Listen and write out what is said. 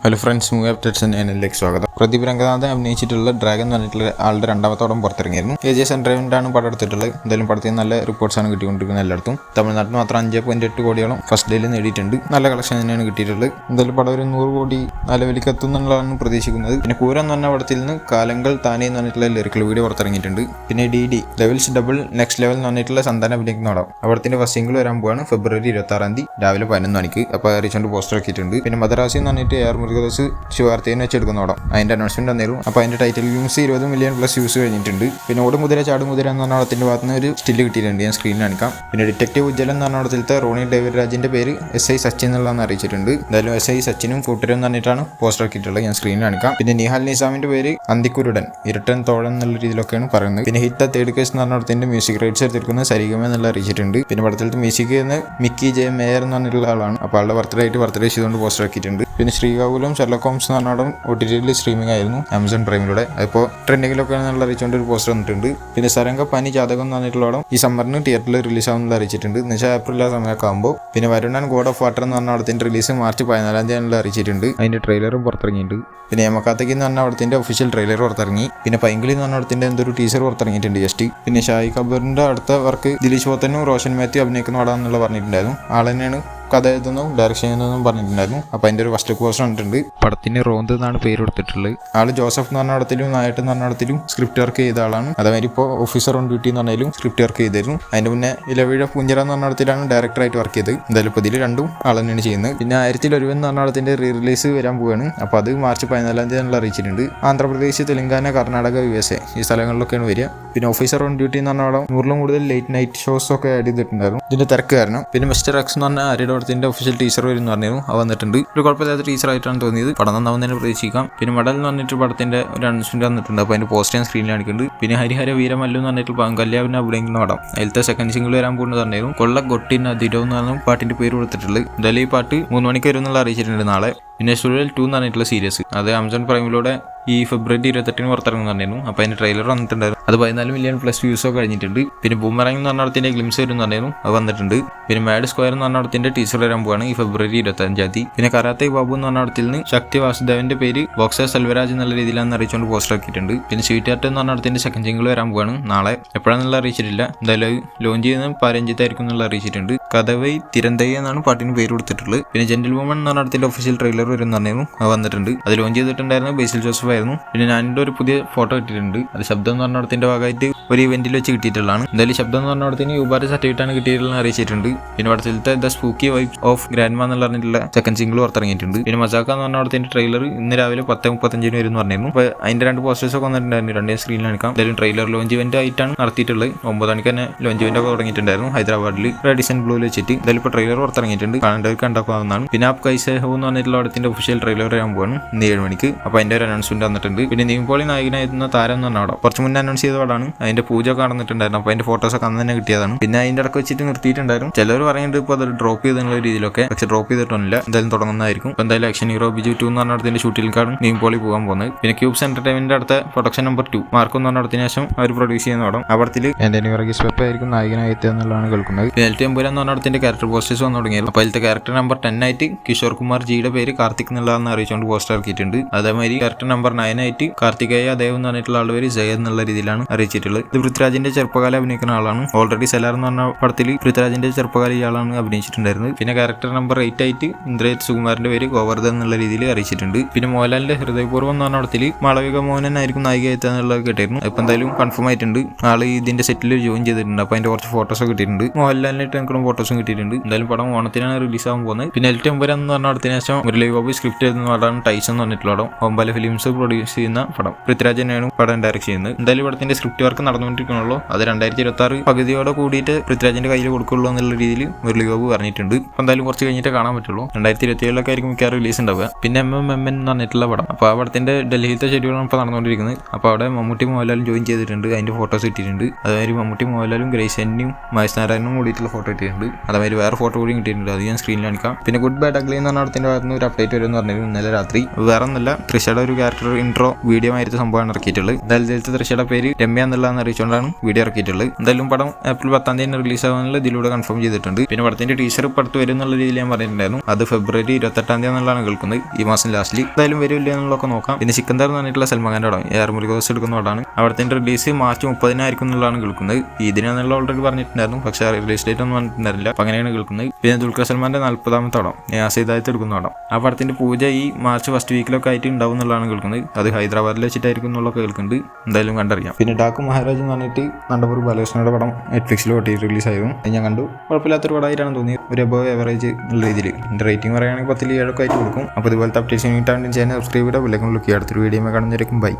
Hello friends, movie updates എന്നതിലേക്ക് സ്വാഗതം. Pradeep Ranganathan അഭിനയിച്ചിട്ടുള്ള dragon എന്ന് പറഞ്ഞിട്ടുള്ള ആളുടെ രണ്ടാമത്തെ പടം പുറത്തിറങ്ങിയിരുന്നു. AJ സെൻട്രേവിൻ്റാണ് പടം എടുത്തിട്ടുള്ളത്. എന്തായാലും പടത്തിൽ നല്ല റിപ്പോർട്ട്സാണ് കിട്ടിക്കൊണ്ടിരിക്കുന്നത് എല്ലായിടത്തും. തമിഴ്നാട്ടിൽ മാത്രം 5.8 കോടിയോളം ഫസ്റ്റ് ഡേയിൽ നേടിയിട്ടുണ്ട്. നല്ല കളക്ഷൻ തന്നെയാണ് കിട്ടിയിട്ടുള്ളത്. എന്തായാലും പടം ഒരു 100 കോടി നിലവിലേക്ക് എത്തുന്നുള്ളതാണ് പ്രതീക്ഷിക്കുന്നത്. പിന്നെ കൂര എന്ന് പറഞ്ഞ പടത്തിൽ നിന്ന് കാലങ്ങൾ താനേ എന്ന് പറഞ്ഞിട്ടുള്ള ലിറിക്കൽ വീഡിയോ പുറത്തിറങ്ങിയിട്ടുണ്ട്. പിന്നെ DD levels double next level എന്ന് പറഞ്ഞിട്ടുള്ള സന്താനം അഭിനയിക്കുന്ന പടം. അവിടത്തിന്റെ ഫസ്റ്റ് സിംഗിൾ വരാൻ പോവാണ് ഫെബ്രുവരി 26 രാവിലെ 11 മണിക്ക്. അപ്പോൾ അറിയിച്ചുകൊണ്ട് പോസ്റ്റർ ആക്കിയിട്ടുണ്ട്. പിന്നെ മദ്രാസി എന്ന് പറഞ്ഞിട്ട് AR മുരുകദാസ് ശിവാർത്തേനെ വെച്ചെടുക്കുന്ന പടം. അതിന്റെ അനൗൺസ്മെന്റ് വന്നിരുന്നു. അപ്പോൾ അതിന്റെ title views 20 million plus views കഴിഞ്ഞിട്ടുണ്ട്. പിന്നെ ഓടുമുതിര ചാടുമുതിര എന്ന് പറഞ്ഞ പടത്തിന്റെ ഭാഗത്ത് നിന്ന് ഒരു സ്റ്റില്ല് കിട്ടിയിട്ടുണ്ട്. ഞാൻ സ്ക്രീനിൽ കാണിക്കാം. പിന്നെ ഡിറ്റക്റ്റീവ് ഉജ്ജലൻ എന്ന് പറഞ്ഞ പടത്തിലത്തെ റോണി ഡേവിഡ് രാജിന്റെ പേര് SI സച്ചിൻ എന്നുള്ളതെന്ന് അറിയിച്ചിട്ടുണ്ട്. എന്തായാലും SI സച്ചിനും കൂട്ടരും എന്ന് പറഞ്ഞിട്ടാണ് പോസ്റ്റർ ആക്കിയിട്ടുള്ളത്. ഞാൻ സ്ക്രീനിൽ കാണിക്കാം. പിന്നെ നിഹാൽ നിസാമിന്റെ പേര് അന്തിക്കുരുടൻ, ഇരട്ടൻ തോഴൻ എന്നുള്ള രീതിയിലൊക്കെയാണ് പറയുന്നത്. പിന്നെ ഹിറ്റ് ദ തേർഡ് കേസ് എന്ന് പറഞ്ഞ പടത്തിന്റെ മ്യൂസിക് റൈറ്റ്സ് എടുത്തിരിക്കുന്നത് സരിഗമ എന്നുള്ള അറിയിച്ചിട്ടുണ്ട്. പിന്നെ പടത്തിലത്തെ മ്യൂസിക് മിക്കി ജെ മേയർ എന്ന് പറഞ്ഞിട്ടുള്ള ആളാണ്. അപ്പോൾ ആളുടെ ബർത്ത്ഡേ ആയിട്ട് ബർത്ത്ഡേ ചെയ്തുകൊണ്ട് പോസ്റ്റർ ആക്കിയിട്ടുണ്ട്. പിന്നെ ശ്രീകാകുലം ഷെർലക് ഹോംസ് എന്ന് പറഞ്ഞ പടം OTT സ്ട്രീമിംഗ് ആയിരുന്നു Amazon പ്രൈമിലൂടെ. അപ്പോൾ ട്രെൻഡിങ്ങിലൊക്കെ എന്നുള്ള അറിയിച്ചുകൊണ്ട് ഒരു പോസ്റ്റർ വന്നിട്ടുണ്ട്. പിന്നെ സരംഗ പനി ജാതകം എന്ന് പറഞ്ഞിട്ടുള്ള പടം ഈ സമ്മറിന് തിയേറ്ററിൽ റിലീസ് ആവുന്നത് അറിയിച്ചിട്ടുണ്ട്. എന്നുവെച്ചാൽ ഏപ്രിൽ സമയമൊക്കെ ആകുമ്പോൾ. പിന്നെ വരുണൻ ഗോഡ് ഓഫ് വാട്ടർ എന്ന് പറഞ്ഞ പടത്തിന്റെ റിലീസ് മാർച്ച് 14 അറിയിച്ചിട്ടുണ്ട്. അതിന്റെ ട്രെയിലറും പുറത്തിറങ്ങിയിട്ടുണ്ട്. പിന്നെ യമക്കാത്തേക്ക് എന്ന് പറഞ്ഞ പടത്തിന്റെ ഒഫീഷ്യൽ ട്രെയിലർ പുറത്തിറങ്ങി. പിന്നെ പൈങ്കിളി എന്ന് പറഞ്ഞ പടത്തിന്റെ എന്തൊരു ടീസർ പുറത്തിറങ്ങിയിട്ടുണ്ട് ജസ്റ്റ്. പിന്നെ ഷായി കബറിന്റെ അടുത്ത വർക്ക് ദിലീഷ് പോത്തനും റോഷൻ മാത്യു അഭിനയിക്കുന്ന പടം എന്നുള്ള പറഞ്ഞിട്ടുണ്ടായിരുന്നു. ആൾ തന്നെയാണ് കഥ എഴുതുന്നു, ഡയറക്ഷൻ ചെയ്യുന്നതെന്നും പറഞ്ഞിട്ടുണ്ടായിരുന്നു. അപ്പോൾ അതിൻ്റെ ഒരു ഫസ്റ്റ് പോസ്റ്റർ കണ്ടിട്ടുണ്ട്. പടത്തിന് റോന്ത് എന്നാണ് പേര് കൊടുത്തിട്ടുള്ളത്. ആള് ജോസഫ് എന്ന് പറഞ്ഞ പടത്തിലും നായട്ട് എന്ന് പറഞ്ഞ പടത്തിലും സ്ക്രിപ്റ്റ് വർക്ക് ചെയ്ത ആളാണ്. അതേമാതിരി ഇപ്പോൾ ഓഫീസർ ഓൺ ഡ്യൂട്ടി എന്ന് പറഞ്ഞാലും സ്ക്രിപ്റ്റ് വർക്ക് ചെയ്തിരുന്നു. അതിന്റെ മുന്നേ ഇലവീഴ പൂഞ്ചിറ എന്ന് പറഞ്ഞ പടത്തിലാണ് ഡയറക്ടറായിട്ട് വർക്ക് ചെയ്തത്. എന്തായാലും ഇപ്പോൾ ഇതിൽ രണ്ടും ആൾ തന്നെയാണ് ചെയ്യുന്നത്. പിന്നെ 1001 എന്ന് പറഞ്ഞ പടത്തിന്റെ റിലീസ് വരാൻ പോവുകയാണ്. അപ്പോൾ അത് മാർച്ച് 14 അറിയിച്ചിട്ടുണ്ട്. ആന്ധ്രാപ്രദേശ്, തെലങ്കാന, കർണാടക, USA ഈ സ്ഥലങ്ങളിലൊക്കെയാണ് വരിക. പിന്നെ ഓഫീസർ ഓൺ ഡ്യൂട്ടി എന്ന് പറഞ്ഞ പടം 100 കൂടുതൽ ലേറ്റ് നൈറ്റ് ഷോസ് ഒക്കെ ആഡ് ചെയ്തിട്ടുണ്ടായിരുന്നു ഇതിന്റെ തിരക്ക് കാരണം. പിന്നെ മിസ്റ്റർ എക്സ് എന്ന് പറഞ്ഞ ആരുടെ പടത്തിന്റെ ഒഫീഷ്യൽ ടീച്ചർ വരും എന്ന് പറഞ്ഞു. അത് വന്നിട്ടുണ്ട്. ഒരു കുഴപ്പമില്ലാത്ത ടീച്ചർ ആയിട്ടാണ് തോന്നിയത്. പടം നന്നാവുന്നതിനെ പ്രതീക്ഷിക്കാം. പിന്നെ മെഡൽ എന്ന് പറഞ്ഞിട്ട് പടത്തിന്റെ ഒരു അനൗൺസ്മെന്റ് വന്നിട്ടുണ്ട്. അപ്പോൾ അതിന്റെ പോസ്റ്റർ സ്ക്രീനിൽ കാണിക്കുന്നുണ്ട്. പിന്നെ ഹരിഹര വീരമല്ലു എന്ന് പറഞ്ഞിട്ട് കല്യാവിനെ അഭിനയിക്കുന്ന പടം. അതിലത്തെ സെക്കൻഡ് സിംഗിൾ വരാൻ പോകുന്നത് പറഞ്ഞു. കൊള്ള ഗൊട്ടിൻ അതിരോ എന്ന് പറഞ്ഞ പാട്ടിന്റെ പേര് കൊടുത്തിട്ടുള്ളത്. എന്തായാലും ഈ പാട്ട് 3 മണിക്ക് വരും എന്നുള്ള അറിയിച്ചിട്ടുണ്ട് നാളെ. പിന്നെ സുരൽ 2 എന്ന് പറഞ്ഞിട്ടുള്ള സീരീസ് അത് Amazon പ്രൈമിലൂടെ ഈ ഫെബ്രുവരി 28 പുറത്തിറങ്ങുന്നുണ്ടായിരുന്നു. അപ്പോൾ അതിന്റെ ട്രെയിലർ വന്നിട്ടുണ്ടായിരുന്നു. അത് 14 മില്യൺ പ്ലസ് വ്യൂസൊക്കെ കഴിഞ്ഞിട്ടുണ്ട്. പിന്നെ ബൂമറാങ് എന്ന് പറഞ്ഞ പടത്തിന്റെ ഗ്ലിംസ് വരും എന്നായിരുന്നു. അത് വന്നിട്ടുണ്ട്. പിന്നെ മാഡ് സ്ക്വയർ എന്ന് പറഞ്ഞ പടത്തിന്റെ ടീച്ചർ വരാൻ പോവാണ് ഈ ഫെബ്രുവരി 25. പിന്നെ കരാത്തെ ബാബു എന്ന് പറഞ്ഞ പടത്തിൽ നിന്ന് ശക്തി വാസുദേവന്റെ പേര് ബോക്സർ സെൽവരാജ് എന്നുള്ള രീതിയിലാണ് അറിയിച്ചുകൊണ്ട് പോസ്റ്റർ ആക്കിയിട്ടുണ്ട്. പിന്നെ സ്വീറ്റ് ഹാർട്ട് എന്ന് പറഞ്ഞ പടത്തിന്റെ സെക്കൻഡ് സിംഗിൾ വരാൻ പോവാണ് നാളെ. എപ്പോഴാണെന്നുള്ള അറിയിച്ചിട്ടില്ല. എന്തായാലും ലോഞ്ച് ചെയ്യുന്നത് 15 എന്നുള്ള അറിയിച്ചിട്ടുണ്ട്. കഥവൈ തിരന്തൈ എന്നാണ് പാട്ടിന് പേര് കൊടുത്തിട്ടുള്ളത്. പിന്നെ ജെന്റിൽ വുമൺ എന്ന് പറഞ്ഞ പടത്തിന്റെ ഒഫീഷ്യൽ ട്രെയിലർ വരും എന്നായിരുന്നു. അത് വന്നിട്ടുണ്ട്. അത് ലോഞ്ച് ചെയ്തിട്ടുണ്ടായിരുന്നു ബേസിൽ ജോസഫ് ആയിരുന്നു. പിന്നെ ഞാനിൻ്റെ ഒരു പുതിയ ഫോട്ടോ കിട്ടിയിട്ടുണ്ട്. അത് ശബ്ദം എന്ന് പറഞ്ഞ പടത്തിന്റെ ഭാഗമായിട്ട് ഒരു ഇവന്റിൽ വെച്ച് കിട്ടിയിട്ടുള്ളതാണ്. എന്തായാലും ശബ്ദം എന്ന് പറഞ്ഞ പടത്തിന് UBAR സർട്ടിഫിക്കറ്റാണ് കിട്ടിയിട്ടുള്ളത് അറിയിച്ചിട്ടുണ്ട്. പിന്നെ പടത്തിലത്തെ the spooky vibes of grandma എന്ന് പറഞ്ഞിട്ടുള്ള സെക്കൻഡ് സിംഗിൾ പുറത്തിറങ്ങിയിട്ടുണ്ട്. പിന്നെ മസാക്ക എന്ന് പറഞ്ഞ പടത്തിന്റെ ട്രെയിലർ ഇന്ന് രാവിലെ 10:35 വരും എന്ന് പറഞ്ഞിരുന്നു. അപ്പോൾ അതിന്റെ 2 പോസ്റ്റേഴ്സ് ഒക്കെ വന്നിട്ടുണ്ടായിരുന്നു. 2 സ്ക്രീനിൽ കാണിക്കാം. എന്തായാലും ട്രെയിലർ ലോഞ്ച് ഇവന്റ് ആയിട്ടാണ് നടത്തിയിട്ടുള്ളത്. 9 മണിക്ക് തന്നെ ലോഞ്ച് ഇവന്റ് ഒക്കെ തുടങ്ങിയിട്ടുണ്ടായിരുന്നു ഹൈദരാബാദിൽ റെഡിസൺ ബ്ലൂവിൽ വെച്ചിട്ട്. എന്തായാലും ഇപ്പോൾ ട്രെയിലർ പുറത്തിറങ്ങിയിട്ടുണ്ട്. കാണേണ്ടവർക്ക് കണ്ടാക്കാവുന്നതാണ്. പിന്നെ ആപ്പ് കൈസേ ഹോ എന്ന് പറഞ്ഞിട്ടുള്ള പടത്തിന്റെ ഒഫീഷ്യൽ ട്രെയിലർ വരാൻ പോവാണ് ഇന്ന് 7 മണിക്ക്. അപ്പോൾ അതിന്റെ ഒരു അനൗൺസ്മെന്റ് വന്നിട്ടുണ്ട്. പിന്നെ നിവിൻപോളി നായകനായിരുന്ന താരം എന്ന് പറഞ്ഞ പടം കുറച്ച് മുന്നേ അനൗൺസ് ചെയ്ത പടമാണ്. അതിന്റെ പൂജ ഒക്കെ നടന്നിട്ടുണ്ടായിരുന്നു. അപ്പോൾ അതിന്റെ ഫോട്ടോസ് ഒക്കെ അന്ന് തന്നെ കിട്ടിയതാണ്. പിന്നെ അതിന്റെ ഇടയ്ക്ക് വെച്ചിട്ട് നിർത്തിയിട്ടുണ്ടായിരുന്നു. ചിലർ പറയുന്നുണ്ട് ഇപ്പോൾ അത് ഡ്രോപ്പ് ചെയ്തെന്നുള്ള രീതിയിലൊക്കെ. പക്ഷെ ഡ്രോപ്പ് ചെയ്തിട്ടൊന്നുമില്ല. എന്തായാലും തുടങ്ങുന്നതായിരിക്കും. അപ്പോൾ എന്തായാലും ആക്ഷൻ ഹീറോ ബിജു 2 എന്ന് പറഞ്ഞ പടത്തിന്റെ ഷൂട്ടിലേക്കാണ് നിവിൻപോളി പോകാൻ പോകുന്നത്. പിന്നെ ക്യൂബ്സ് എന്റർടൈൻമെന്റിന്റെ അടുത്ത പ്രൊഡക്ഷൻ നമ്പർ 2 മാർക്ക് എന്ന് പറഞ്ഞ പടത്തിന് ശേഷം അവർ പ്രൊഡ്യൂസ് ചെയ്യുന്ന പടം. ആ പടത്തിൽ ആന്റണി വർഗീസ് പെപ്പ ആയിരിക്കും നായകനായി എത്തുക എന്നുള്ളതാണ് കേൾക്കുന്നത്. LT എമ്പുരാൻ എന്ന് പറഞ്ഞ പടത്തിന്റെ ക്യാരക്ടർ പോസ്റ്റേഴ്സ് വന്നു തുടങ്ങിയത്. അപ്പോൾ അതിലത്തെ ക്യാരക്ടർ നമ്പർ 10 ആയിട്ട് കിഷോർ കുമാർ ജിയുടെ പേര് കാർത്തിക് എന്നുള്ളതെന്ന് അറിയിച്ചുകൊണ്ട് പോസ്റ്റർ ഇറക്കിയിട്ടുണ്ട്. അതേമാതിരി ക്യാരക്ടർ നമ്പർ 9 ആയിട്ട് കാർത്തികേയ ദേവ് എന്ന് പറഞ്ഞിട്ടുള്ള ആളുടെ പേര് ജയ എന്നുള്ള രീതിയിലാണ് അറിയിച്ചിട്ടുള്ളത്. ഇത് പൃഥ്വിരാജിന്റെ ചെറുപ്പകാലം അഭിനയിക്കുന്ന ആളാണ്. ഓൾറെഡി സെലാർ എന്ന് പറഞ്ഞ പടത്തിൽ പൃഥ്വിരാജിന്റെ ചെറുപ്പകാലം ഇയാളാണ് അഭിനയിച്ചിട്ടുണ്ടായിരുന്നത്. പിന്നെ ക്യാരക്ടർ നമ്പർ 8 ആയിട്ട് ഇന്ദ്രജിത് സുകുമാറിന്റെ പേര് ഗോവർദ്ധൻ എന്നുള്ള രീതിയിൽ അറിയിച്ചിട്ടുണ്ട്. പിന്നെ മോഹൻലാലിന്റെ ഹൃദയപൂർവ്വം എന്ന് പറഞ്ഞ പടത്തിൽ മാളവിക മോഹനൻ ആയിരിക്കും നായികയെത്തുക എന്നുള്ളത് കേട്ടിരുന്നു. ഇപ്പം എന്തായാലും കൺഫേം ആയിട്ടുണ്ട്. ആള് ഇതിന്റെ സെറ്റിൽ ജോയിൻ ചെയ്തിട്ടുണ്ട്. അപ്പോൾ അതിന്റെ കുറച്ച് ഫോട്ടോസ് ഒക്കെ കിട്ടിയിട്ടുണ്ട്. മോഹൻലാലിനായിട്ട് എനിക്കും ഫോട്ടോസും കിട്ടിയിട്ടുണ്ട്. എന്തായാലും പടം ഓണത്തിനാണ് റിലീസ് ആകാൻ പോകുന്നത്. പിന്നെ LT എമ്പുരാൻ എന്ന് പറഞ്ഞ പടത്തിന് ശേഷം മുരളി ഗോപി സ്ക്രിപ്റ്റ് എഴുതുന്ന പടമാണ് ടൈസ് എന്ന് പറഞ്ഞിട്ടുള്ള പടം. ഓംബാല ഫിലിംസ് പ്രൊഡ്യൂസ് ചെയ്യുന്ന പടം. പൃഥ്വിരാജ് തന്നെയാണ് പടം ഡയറക്ട് ചെയ്യുന്നത്. എന്തായാലും പടത്തിന്റെ സ്ക്രിപ്റ്റ് വർക്ക് നടന്നുകൊണ്ടിരിക്കണല്ലോ. അത് 2026 പകുതിയോടെ കൂടിയിട്ട് പൃഥ്വിരാജിന്റെ കയ്യിൽ കൊടുക്കുള്ളൂ എന്നുള്ള രീതിയിൽ മുരളി ഗോപി പറഞ്ഞിട്ടുണ്ട്. അപ്പോൾ എന്തായാലും കുറച്ച് കഴിഞ്ഞിട്ട് കാണാൻ പറ്റുള്ളൂ. 2027 ആയിരിക്കും മിക്ക റിലീസ് ഉണ്ടാവുക. പിന്നെ MMN എന്ന് പറഞ്ഞിട്ടുള്ള പടം. അപ്പോൾ ആ പടത്തിന്റെ ഡൽഹിയിലത്തെ ഷെഡ്യൂളാണ് ഇപ്പോൾ നടന്നുകൊണ്ടിരിക്കുന്നത്. അപ്പോൾ അവിടെ മമ്മൂട്ടി മോഹൻലാലും ജോയിൻ ചെയ്തിട്ടുണ്ട്. അതിന്റെ ഫോട്ടോസ് കിട്ടിയിട്ടുണ്ട്. അതായത് മമ്മൂട്ടി മോഹൻലാലും ഗ്രേസനും മഹേഷ് നാരായണനും കൂടിയിട്ടുള്ള ഫോട്ടോ കിട്ടിയിട്ടുണ്ട്. അതായത് വേറെ ഫോട്ടോ കൂടി കിട്ടിയിട്ടുണ്ട്. അത് ഞാൻ സ്ക്രീനിൽ കാണിക്കാം. പിന്നെ ഗുഡ് ബാഡ് അഗ്ലി എന്ന് പറഞ്ഞ പടത്തിന്റെ ഭാഗത്ത് ഒരു അപ്ഡേറ്റ് വരും എന്ന് പറഞ്ഞിരുന്നു ഇന്നലെ രാത്രി. വേറെ ഒന്നല്ല, തൃശയുടെ ഒരു ക്യാരക്ടർ ഇൻട്രോ വീഡിയോ ആയിട്ട് സംഭവമാണ് ഇറക്കിയിട്ടുള്ളത്. എന്തായാലും തൃശയുടെ പേര് പേര് രമ്യ എന്നുള്ളതെന്ന് അറിയിച്ചുകൊണ്ടാണ് വീഡിയോ ഇറക്കിയിട്ടുള്ളത്. എന്തായാലും പടം ഏപ്രിൽ 10 തീയതി റിലീസ് ആവാനുള്ള ഇതിലൂടെ കൺഫേം ചെയ്തിട്ടുണ്ട്. പിന്നെ പടത്തിന്റെ ടീച്ചർ പടുത്ത് വരും എന്നുള്ള രീതിയിൽ ഞാൻ പറഞ്ഞിട്ടുണ്ടായിരുന്നു. അത് ഫെബ്രുവരി 28 എന്നുള്ളതാണ് കേൾക്കുന്നത്, ഈ മാസം ലാസ്റ്റിൽ. എന്തായാലും വരില്ല എന്നുള്ളതൊക്കെ നോക്കാം. പിന്നെ സിക്കന്ദർ എന്ന് പറഞ്ഞിട്ടുള്ള സൽമാൻ ഖാന്റെ പടം AR മുരുകദാസ് എടുക്കുന്ന പടമാണ്. അവിടത്തിന്റെ റിലീസ് മാർച്ച് 30 ആയിരിക്കും എന്നുള്ളതാണ് കേൾക്കുന്നത്. ഇതിനെന്നുള്ള ഓൾറെഡി പറഞ്ഞിട്ടുണ്ടായിരുന്നു, പക്ഷേ റിലീസ് ഡേറ്റ് ഒന്നും പറഞ്ഞിട്ടുണ്ടായിരുന്നില്ല. അപ്പൊ അങ്ങനെയാണ് കേൾക്കുന്നത്. പിന്നെ ദുൽഖർ സൽമാന്റെ 40ാമത്തെ പടം ആസിദായത്ത് എടുക്കുന്ന പടം. ആ പടത്തിന്റെ പൂജ ഈ മാർച്ച് ഫസ്റ്റ് വീക്കിലൊക്കെ ആയിട്ട് ഉണ്ടാവും എന്നുള്ളതാണ് കേൾക്കുന്നത്. അത് ഹൈദരാബാദിൽ വെച്ചിട്ടായിരിക്കും എന്നുള്ളതൊക്കെ കേൾക്കുന്നുണ്ട്. എന്തായാലും കണ്ടറിയാം. പിന്നെ ഡാക്കു മഹാരാജ് എന്ന് പറഞ്ഞിട്ട് നണ്ടപൂർ ബാലകൃഷ്ണയുടെ പടം നെറ്റ്ഫ്ലിക്സിൽ റിലീസ് ആയിരുന്നു. ഞാൻ കണ്ടു. കുഴപ്പമില്ലാത്തൊരു പടമായിട്ടാണ് തോന്നിയത്. ഒരു അബവ് എവറേജ് ഉള്ള രീതിയിൽ. എൻ്റെ റേറ്റിംഗ് പറയുകയാണെങ്കിൽ 10 7 ആയിട്ട് കൊടുക്കും. അപ്പോൾ ഇതുപോലത്തെ അപ്ഡേഷൻ കിട്ടാൻ ചാനൽ സബ്സ്ക്രൈബ് ചെയ്താൽ അടുത്തൊരു വീഡിയോ കാണുന്നവരേക്കും ബൈ.